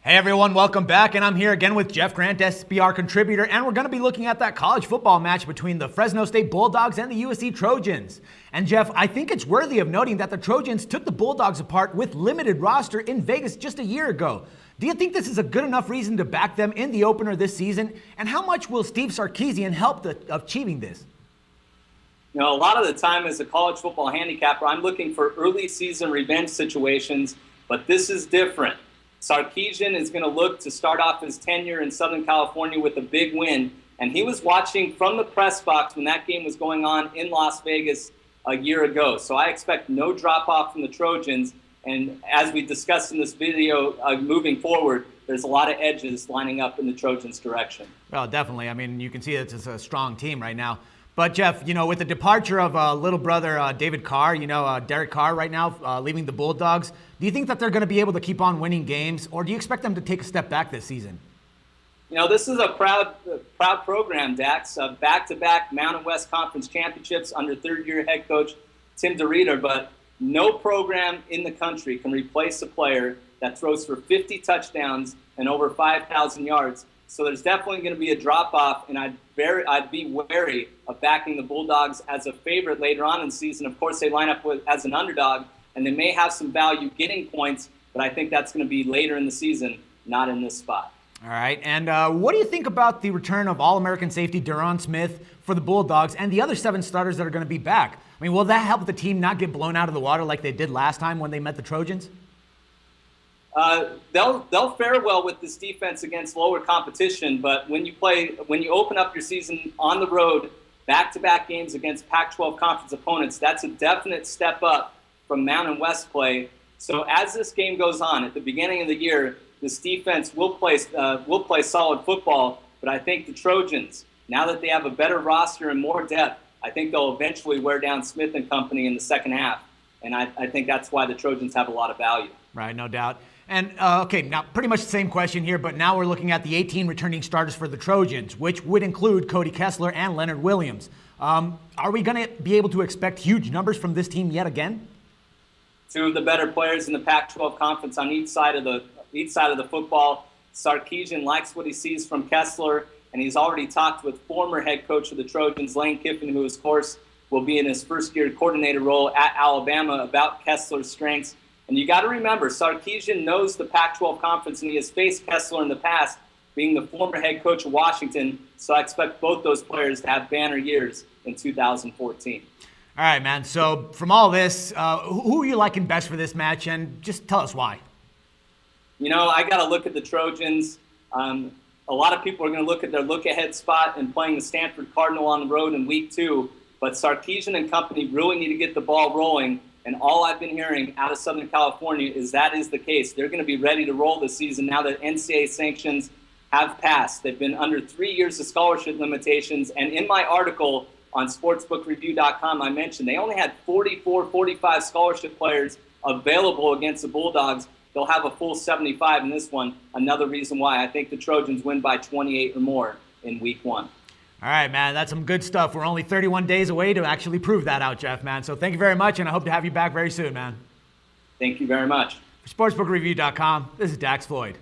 Hey everyone, welcome back, and I'm here again with Jeff Grant, SBR contributor, and we're going to be looking at that college football match between the Fresno State Bulldogs and the USC Trojans. And Jeff, I think it's worthy of noting that the Trojans took the Bulldogs apart with limited roster in Vegas just a year ago. Do you think this is a good enough reason to back them in the opener this season? And how much will Steve Sarkisian help achieving this? You know, a lot of the time as a college football handicapper, I'm looking for early season revenge situations, but this is different. Sarkisian is going to look to start off his tenure in Southern California with a big win, and he was watching from the press box when that game was going on in Las Vegas a year ago. So I expect no drop-off from the Trojans, and as we discussed in this video, moving forward, there's a lot of edges lining up in the Trojans' direction. Well, definitely. I mean, you can see it's a strong team right now. But, Jeff, you know, with the departure of little brother David Carr, Derek Carr right now leaving the Bulldogs, do you think that they're going to be able to keep on winning games, or do you expect them to take a step back this season? You know, this is a proud program, Dax. Back-to-back Mountain West Conference championships under third-year head coach Tim DeRuyter, but no program in the country can replace a player that throws for 50 touchdowns and over 5,000 yards. So there's definitely going to be a drop-off, and I'd be wary of backing the Bulldogs as a favorite later on in the season. Of course, they line up as an underdog, and they may have some value getting points, but I think that's going to be later in the season, not in this spot. All right, and what do you think about the return of All-American safety Deron Smith for the Bulldogs and the other 7 starters that are going to be back? I mean, will that help the team not get blown out of the water like they did last time when they met the Trojans? They'll fare well with this defense against lower competition, but when you open up your season on the road, back-to-back games against Pac-12 conference opponents, that's a definite step up from Mountain West play. So as this game goes on, at the beginning of the year, this defense will play solid football, but I think the Trojans, now that they have a better roster and more depth, I think they'll eventually wear down Smith and company in the second half, and I think that's why the Trojans have a lot of value. Right, no doubt. And, okay, now pretty much the same question here, but now we're looking at the 18 returning starters for the Trojans, which would include Cody Kessler and Leonard Williams. Are we going to be able to expect huge numbers from this team yet again? 2 of the better players in the Pac-12 conference on each side of the football. Sarkisian likes what he sees from Kessler, and he's already talked with former head coach of the Trojans, Lane Kiffin, who, of course, will be in his first-year coordinator role at Alabama, about Kessler's strengths. And you got to remember, Sarkisian knows the Pac-12 conference, and he has faced Kessler in the past, being the former head coach of Washington. So I expect both those players to have banner years in 2014. All right, man. So from all this, who are you liking best for this match? And just tell us why. You know, I got to look at the Trojans. A lot of people are going to look at their look-ahead spot and playing the Stanford Cardinal on the road in week 2. But Sarkisian and company really need to get the ball rolling. And all I've been hearing out of Southern California is that is the case. They're going to be ready to roll this season now that NCAA sanctions have passed. They've been under 3 years of scholarship limitations. And in my article on sportsbookreview.com, I mentioned they only had 44, 45 scholarship players available against the Bulldogs. They'll have a full 75 in this one. Another reason why I think the Trojans win by 28 or more in week 1. All right, man, that's some good stuff. We're only 31 days away to actually prove that out, Jeff, man. So thank you very much, and I hope to have you back very soon, man. Thank you very much. For sportsbookreview.com, this is Dax Floyd.